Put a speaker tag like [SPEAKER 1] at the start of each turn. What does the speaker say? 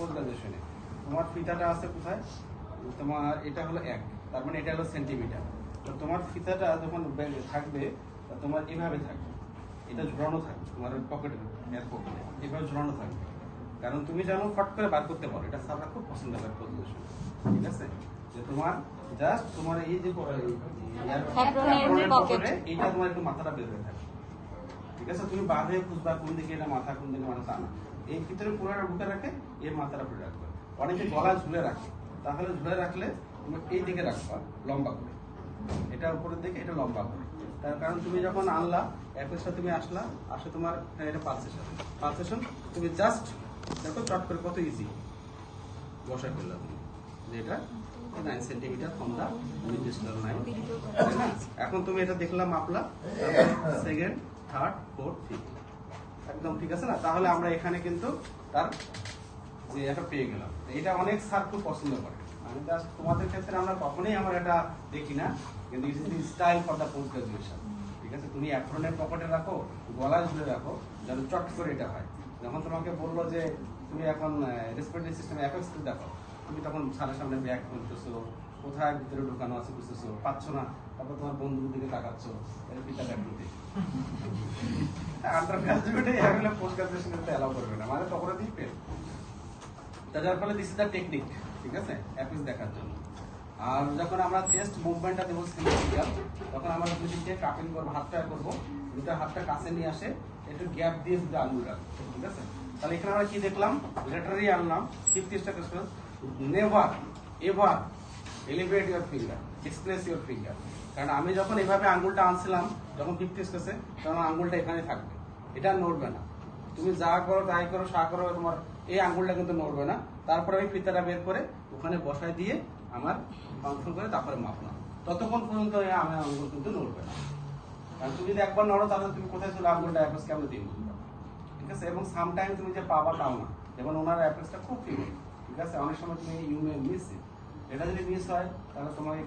[SPEAKER 1] Post গ্রাজুয়েশনে তোমার ফিতাটা আছে কোথায়, তোমার এটা হলো 1, তার মানে এটা হলো সেন্টিমিটার। তো তোমার ফিতাটা যখন থাকবে তোমার এভাবে থাকবে, এটা ঝুলানো থাকবে তোমার পকেটের পকেটে, এভাবে ঝুলানো থাকবে, কারণ তুমি যেন ফট করে বার করতে পারো। এটা স্যাররা খুব পছন্দ করে পোস্ট গ্রাজুয়েশন, ঠিক আছে? যে তোমার জাস্ট তোমার এই যে এইটা তোমার একটু মাথাটা বের হয়ে থাকে, ঠিক আছে? তুমি বার হয়ে খুঁজবা কোন দিকে এটা মাথা, কোন দিকে মাথা, তা না। এই ভিতরে পুরোটা ঢুকে রাখে, এর মাথাটা পুরো রাখবে। অনেকে গলা ঝুলে রাখে, তাহলে ঝুলে রাখলে তুমি এই দিকে রাখবা লম্বা করে, এটা উপরের দিকে, এটা লম্বা করে। তার কারণ তুমি যখন আনলা অ্যাপেসটা, তুমি আসে তোমার এটা পালসেশন তুমি জাস্ট দেখো চট করে কত ইজি বসাই ফেললাম তুমি, যে এটা 9 centimetre from the middle line. এখন তুমি এটা দেখলাম মাপলা, সেকেন্ড, থার্ড, ফোর্থ, ফিফথ, একদম ঠিক আছে না? তাহলে আমরা এখানে কিন্তু তার যে এটা পেয়ে গেলাম। এটা অনেক স্যার খুব পছন্দ করে। আমি জাস্ট তোমাদের ক্ষেত্রে আমরা কখনোই আমার এটা দেখি না, কিন্তু it is the style for the post graduation, ঠিক আছে? তুমি অ্যাপ্রনের পকেটে রাখো, গলায় ঝুলে রাখো, যেন চট করে এটা হয়। যখন তোমাকে বললো যে তুমি এখন রেসপিরেটরি সিস্টেমে অ্যাপেক্স দেখো, তুমি তখন স্যারের সামনে ব্যাগ খুলতেছো, কোথায় ভিতরে ঢুকানো আছে বুঝতেছো, পাচ্ছ না, তারপর তোমার বন্ধুর দিকে তাকাচ্ছ, এর পিতাটা খুলতে আন্ডার গ্রাজুয়েটে এগুলো পোস্ট গ্রাজুয়েশন করতে অ্যালাউ করবে না, মানে তখন দিই পেন। যার ফলে দিস ইজ দ্য টেকনিক, ঠিক আছে, অ্যাপিস দেখার জন্য। আর যখন আমরা চেস্ট মুভমেন্টটা দেবো সিমেট্রিক্যাল, তখন আমরা দুদিকে কাপিং করবো, হাতটা করবো, দুটা হাতটা কাছে নিয়ে আসে, একটু গ্যাপ দিয়ে দুটো আঙুল রাখবো, ঠিক আছে? তাহলে এখানে আমরা কি দেখলাম, লেটারি আনলাম, fifth never ever elevate your finger, express your finger. কারণ আমি যখন এইভাবে আঙ্গুলটা আনছিলাম, যখন ফিফথ স্টেজে, তখন আঙ্গুলটা এখানে থাকবে, এটা নড়বে না। তুমি যা করো তাই করো, সা করো, তোমার এই আঙ্গুলটা কিন্তু নড়বে না। তারপরে আমি ফিতাটা বের করে ওখানে বসায় দিয়ে আমার ফাংশন করে তারপরে মাপলাম। ততক্ষণ পর্যন্ত আমার আঙ্গুল কিন্তু নড়বে না। কারণ তুমি যদি একবার নড়ো, তাহলে তুমি কোথায় চলে আঙ্গুলটা অ্যাপেক্স কেমন দিন, ঠিক আছে? এবং সামটাইম তুমি যে পাবা তাও না, যেমন ওনার অ্যাপেক্সটা খুব ফিমেল, ঠিক আছে? অনেক সময় তুমি ইউ মে মিস ইট, এটা যদি মিস হয় তাহলে তোমাকে